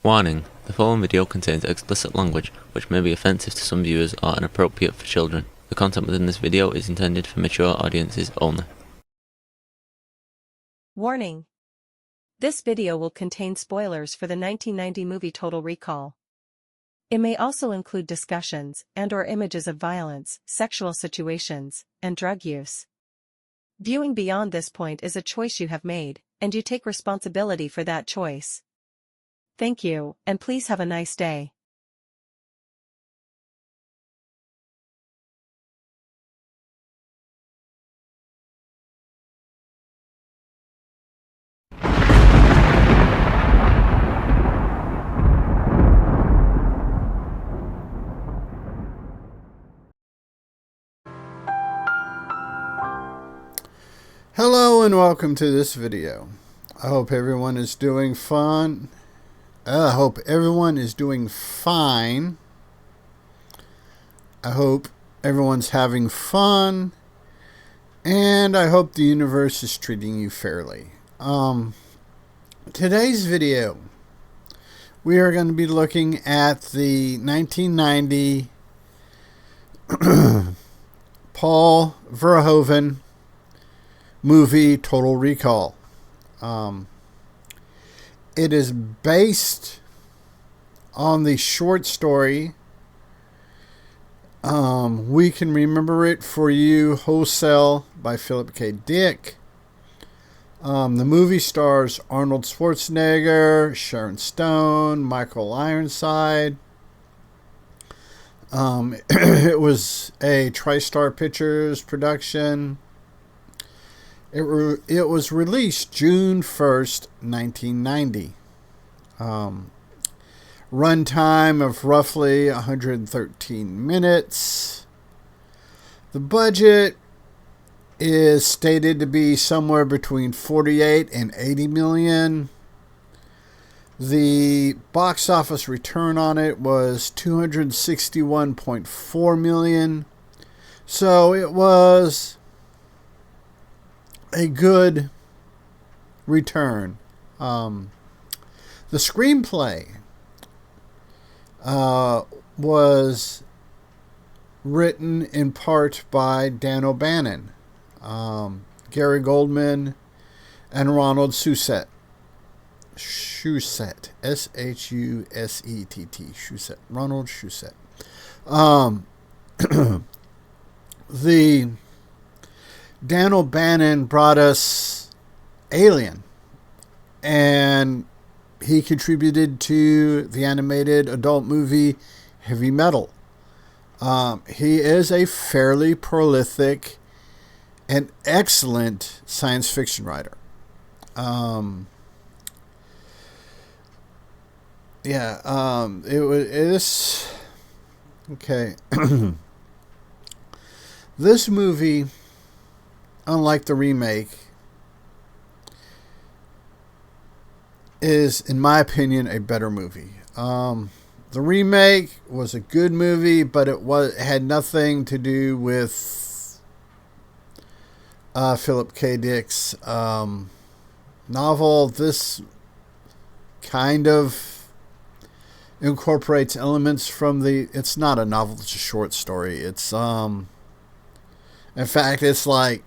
Warning: the following video contains explicit language which may be offensive to some viewers or inappropriate for children. The content within this video is intended for mature audiences only. Warning: this video will contain spoilers for the 1990 movie Total Recall. It may also include discussions and/or images of violence, sexual situations, and drug use. Viewing beyond this point is a choice you have made, and you take responsibility for that choice. Thank you, and please have a nice day. Hello and welcome to this video. I hope everyone is doing fun. I hope everyone is doing fine. I hope everyone's having fun. And I hope the universe is treating you fairly. Today's video, we are going to be looking at the 1990 Paul Verhoeven movie Total Recall. It is based on the short story We Can Remember It For You Wholesale by Philip K. Dick. The movie stars Arnold Schwarzenegger, Sharon Stone, Michael Ironside. It was a TriStar Pictures production. It was released June 1st, 1990. Runtime of roughly 113 minutes. The budget is stated to be somewhere between 48 and 80 million. The box office return on it was 261.4 million. So it was a good return. The screenplay was written in part by Dan O'Bannon, Gary Goldman, and Ronald Shusett. Shusett. S-H-U-S-E-T-T. Shusett. Ronald Shusett. The Dan O'Bannon brought us Alien, and he contributed to the animated adult movie Heavy Metal. He is a fairly prolific and excellent science fiction writer. Okay. This movie, unlike the remake, is, in my opinion, a better movie. The remake was a good movie, but it had nothing to do with Philip K. Dick's novel. This kind of incorporates elements from it's not a novel, it's a short story. It's in fact, it's like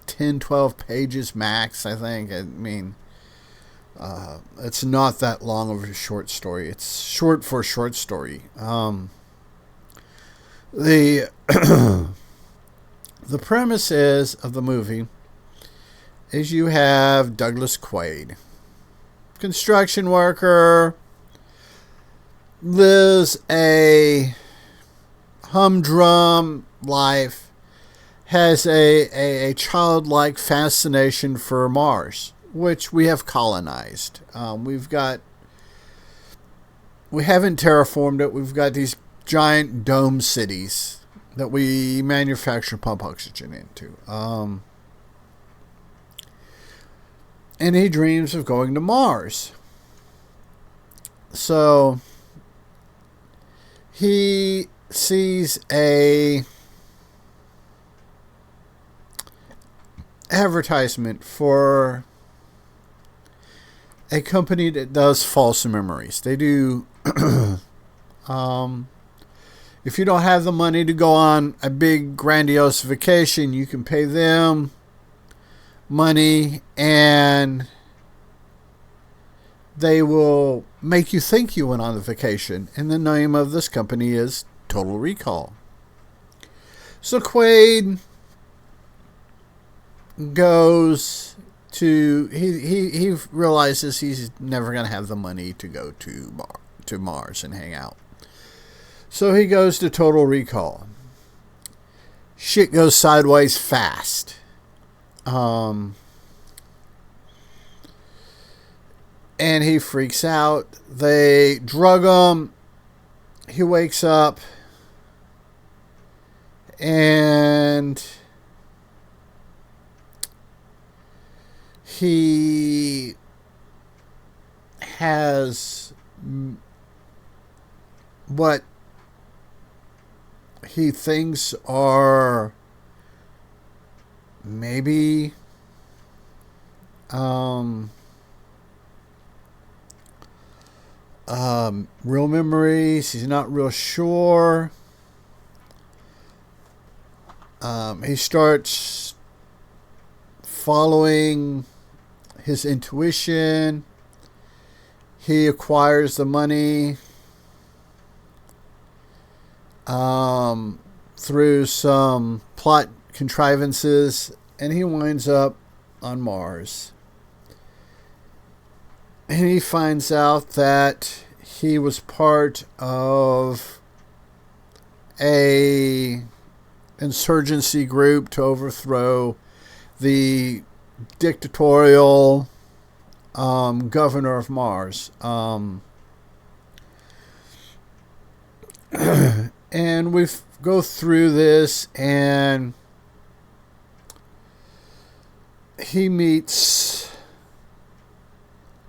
10, 12 pages max, I think. I mean, it's not that long of a short story. It's short for a short story. The the premise of the movie is you have Douglas Quaid, construction worker, lives a humdrum life, has a childlike fascination for Mars, which we have colonized. We haven't terraformed it. We've got these giant dome cities that we manufacture pump oxygen into. And he dreams of going to Mars. So he sees a advertisement for a company that does false memories. They do, if you don't have the money to go on a big grandiose vacation, you can pay them money and they will make you think you went on the vacation. And the name of this company is Total Recall. So Quaid goes to, he realizes he's never going to have the money to go to Mars and hang out. So he goes to Total Recall. Shit goes sideways fast. And he freaks out. They drug him. He wakes up. And he has what he thinks are maybe real memories. He's not real sure. He starts following his intuition. He acquires the money through some plot contrivances, and he winds up on Mars. And he finds out that he was part of a insurgency group to overthrow the dictatorial governor of Mars. And we go through this, and he meets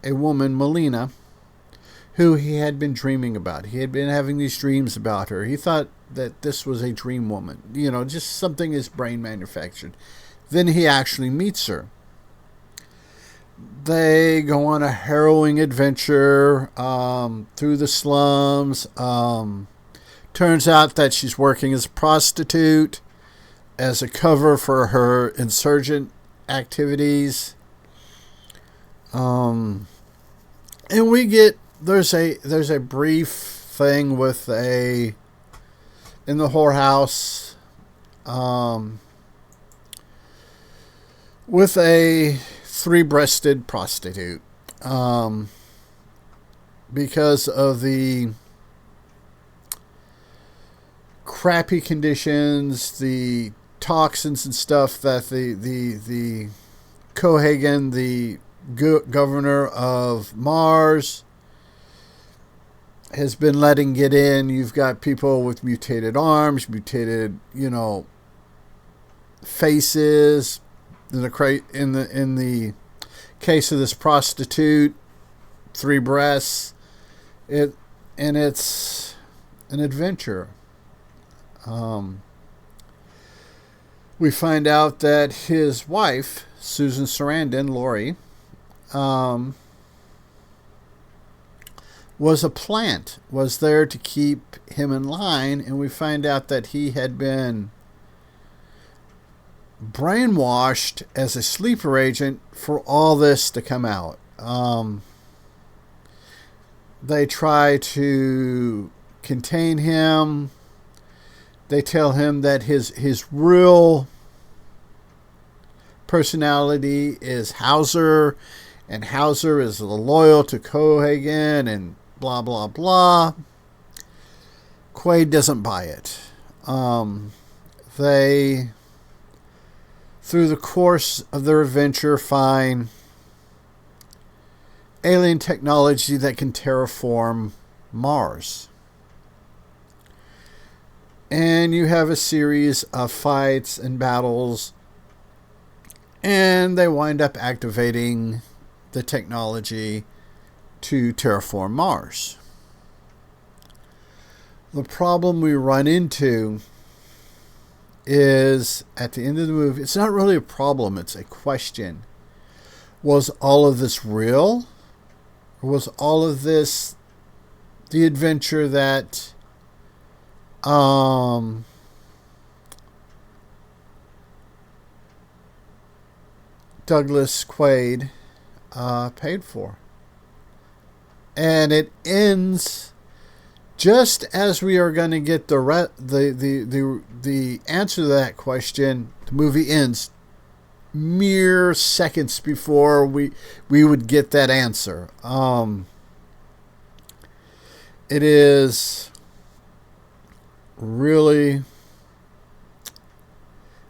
a woman, Melina, who he had been dreaming about. He had been having these dreams about her. He thought that this was a dream woman, you know, just something his brain manufactured. Then he actually meets her. They go on a harrowing adventure through the slums. Turns out that she's working as a prostitute, as a cover for her insurgent activities. And we get, there's a brief thing with in the whorehouse, with a three-breasted prostitute, because of the crappy conditions, the toxins and stuff that the Cohagen, the governor of Mars, has been letting get in. You've got people with mutated arms, mutated, faces. In the case of this prostitute, 3 breasts. It's an adventure. We find out that his wife, Susan Sarandon, Lori, was a plant, was there to keep him in line, and we find out that he had been brainwashed as a sleeper agent for all this to come out. They try to contain him. They tell him that his real personality is Hauser, and Hauser is loyal to Cohagen, and blah, blah, blah. Quaid doesn't buy it. They, through the course of their adventure, find alien technology that can terraform Mars. And you have a series of fights and battles, and they wind up activating the technology to terraform Mars. The problem we run into is, at the end of the movie, it's not really a problem, it's a question. Was all of this real? Or was all of this the adventure that Douglas Quaid paid for? And it ends just as we are going to get the answer to that question. The movie ends mere seconds before we would get that answer. It is really,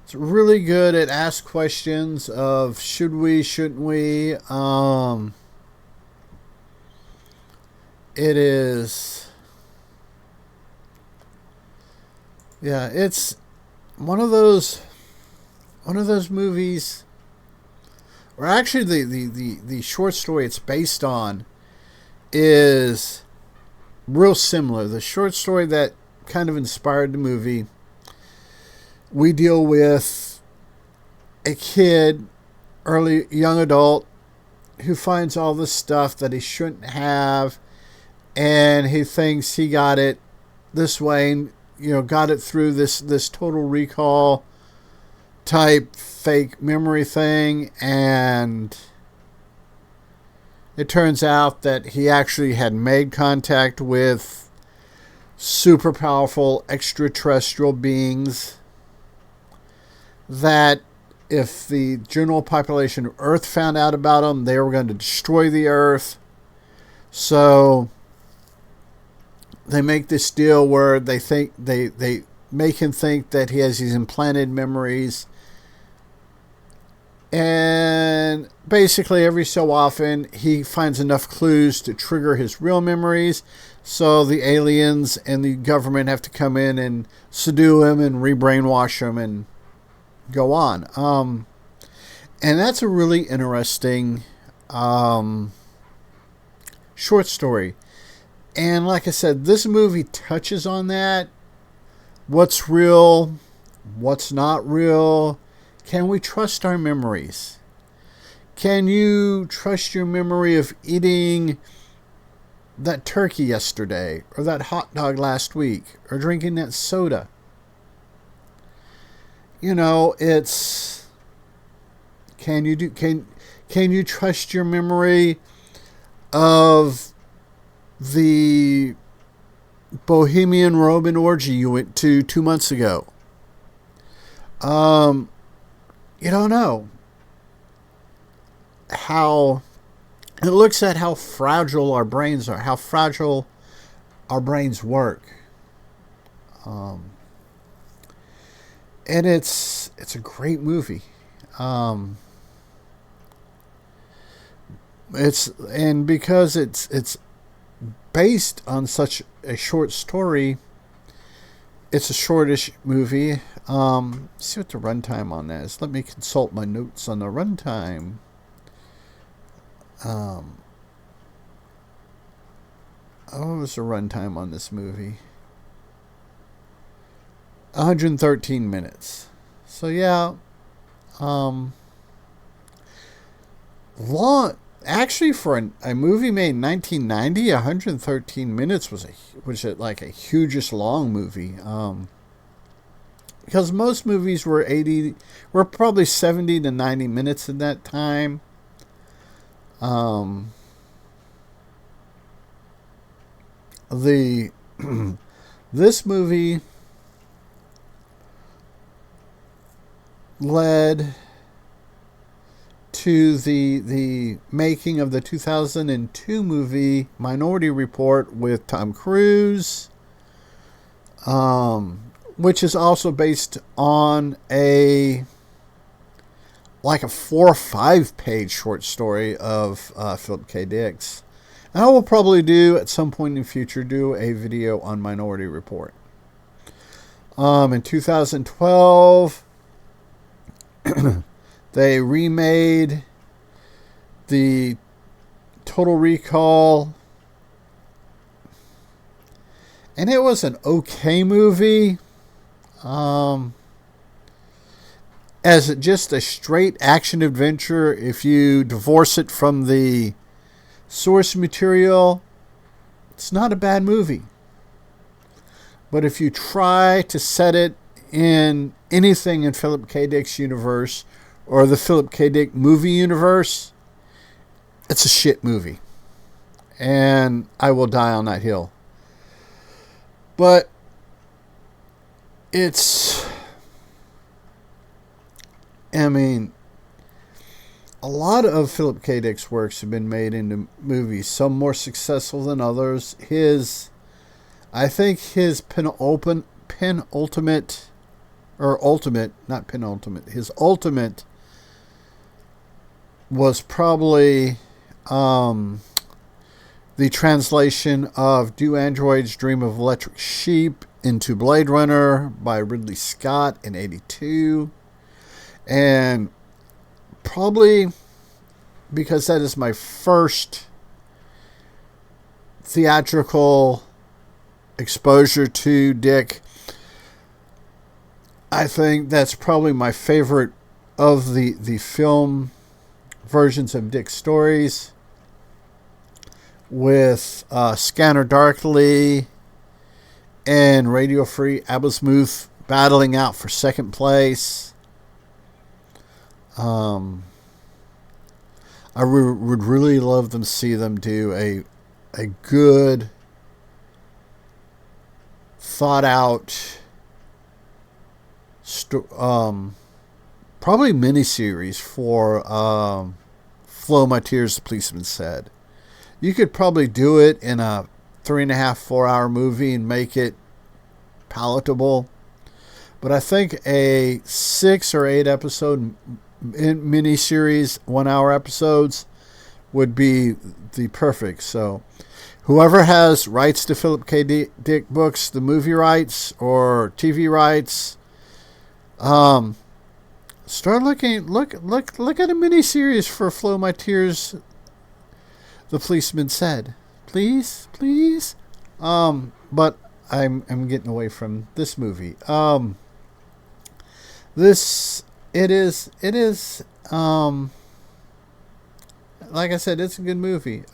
it's really good at ask questions of should we, shouldn't we. It is, yeah, it's one of those movies, or actually the short story it's based on is real similar. The short story that kind of inspired the movie, we deal with a kid, young adult, who finds all this stuff that he shouldn't have, and he thinks he got it this way, and got it through this total recall type fake memory thing, and it turns out that he actually had made contact with super powerful extraterrestrial beings that if the general population of Earth found out about them, they were going to destroy the Earth. So they make this deal where they make him think that he has these implanted memories. And basically every so often he finds enough clues to trigger his real memories. So the aliens and the government have to come in and subdue him and re-brainwash him and go on. And that's a really interesting short story. And like I said, this movie touches on that. What's real? What's not real? Can we trust our memories? Can you trust your memory of eating that turkey yesterday, or that hot dog last week, or drinking that soda? It's, can you trust your memory of the Bohemian Roman orgy you went to 2 months ago? You don't know. How it looks at how fragile our brains are, how fragile our brains work. And it's a great movie. Because it's based on such a short story, it's a shortish movie. See what the runtime on that is. Let me consult my notes on the runtime. What was the runtime on this movie? 113 minutes. So yeah, long. Actually, for a movie made in 1990, 113 minutes was like a hugest long movie. Because most movies were probably 70 to 90 minutes at that time. This movie led to the making of the 2002 movie Minority Report with Tom Cruise, which is also based on a 4 or 5 page short story of Philip K. Dick's. And I will probably at some point in the future, do a video on Minority Report. In 2012, they remade the Total Recall, and it was an okay movie. As just a straight action adventure, if you divorce it from the source material, it's not a bad movie. But if you try to set it in anything in Philip K. Dick's universe or the Philip K. Dick movie universe, it's a shit movie. And I will die on that hill. But it's, I mean, a lot of Philip K. Dick's works have been made into movies, some more successful than others. I think his ultimate, his ultimate was probably the translation of Do Androids Dream of Electric Sheep into Blade Runner by Ridley Scott in 1982. And probably because that is my first theatrical exposure to Dick, I think that's probably my favorite of the film versions of Dick's stories, with Scanner Darkly and Radio Free Aberystwyth battling out for second place. I would really love to see them do a good, thought out, probably miniseries for Flow My Tears, the Policeman Said. You could probably do it in a 3.5, 4-hour movie and make it palatable. But I think a 6 or 8 episode miniseries, 1-hour episodes, would be the perfect. So whoever has rights to Philip K. Dick books, the movie rights or TV rights, start looking. Look at a miniseries for Flow My Tears, the Policeman Said. Please. But I'm getting away from this movie. It is like I said, it's a good movie.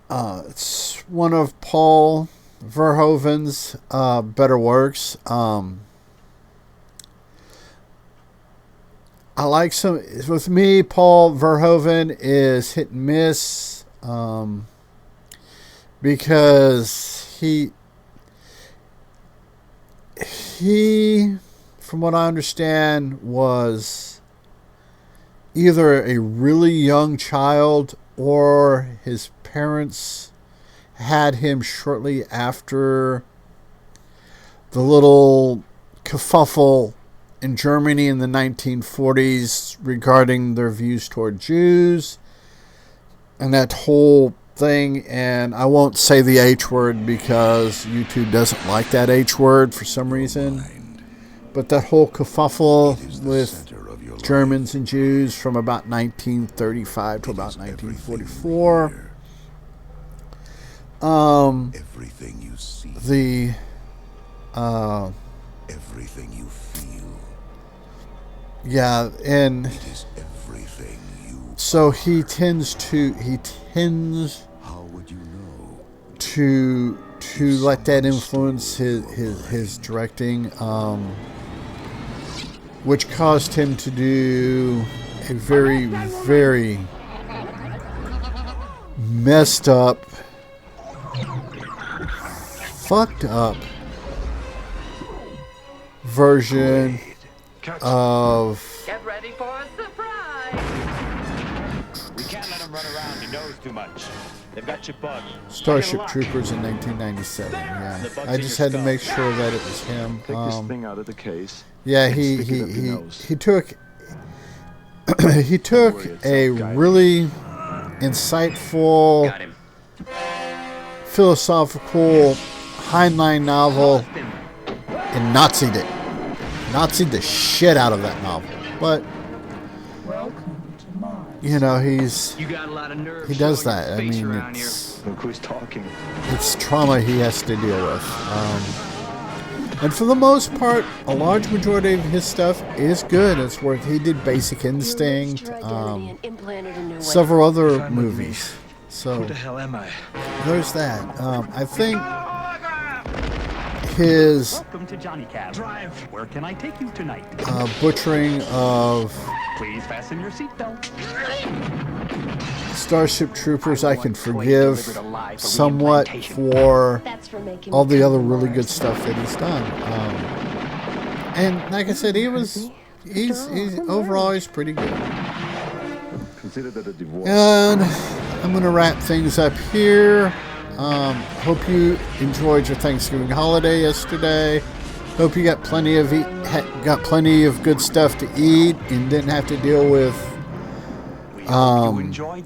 It's one of Paul Verhoeven's better works. I like some. With me, Paul Verhoeven is hit and miss, because he, from what I understand, was either a really young child or his parents had him shortly after the little kerfuffle in Germany in the 1940s regarding their views toward Jews and that whole thing. And I won't say the H word because YouTube doesn't like that H word for some reason. But that whole kerfuffle with Germans and Jews from about 1935 to about 1944. Everything you see, everything you feel. Yeah, and it is everything you so he tends how would you know? to let that influence his directing, which caused him to do a very, very messed up, fucked up version of Get ready for a surprise. We can't let them run around. He knows too much. They've got you bugged. Starship Troopers in 1997. Yeah, I just had to make sure that it was him. Take this thing out of the case. Yeah, he took he took a really insightful, philosophical Heinlein novel and Nazi'd it. Nazi'd the shit out of that novel. But you know, he does that. I mean, Look who's talking. it's trauma he has to deal with. And for the most part, a large majority of his stuff is good. It's worth. He did Basic Instinct, several other movies. So Who the hell am I? there's that. I think his Welcome to Johnny Cab. Drive. Where can I take you tonight? butchering of Please fasten your seatbelt. Starship Troopers I can forgive somewhat for all the other really good stuff that he's done. And like I said, he's overall he's pretty good. And I'm gonna wrap things up here. Hope you enjoyed your Thanksgiving holiday yesterday. Hope you got plenty of good stuff to eat and didn't have to deal with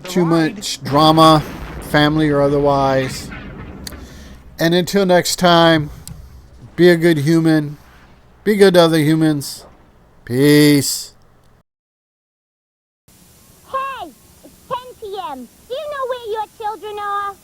too much drama, family or otherwise. And until next time, be a good human. Be good to other humans. Peace. Hey, it's 10 p.m. Do you know where your children are?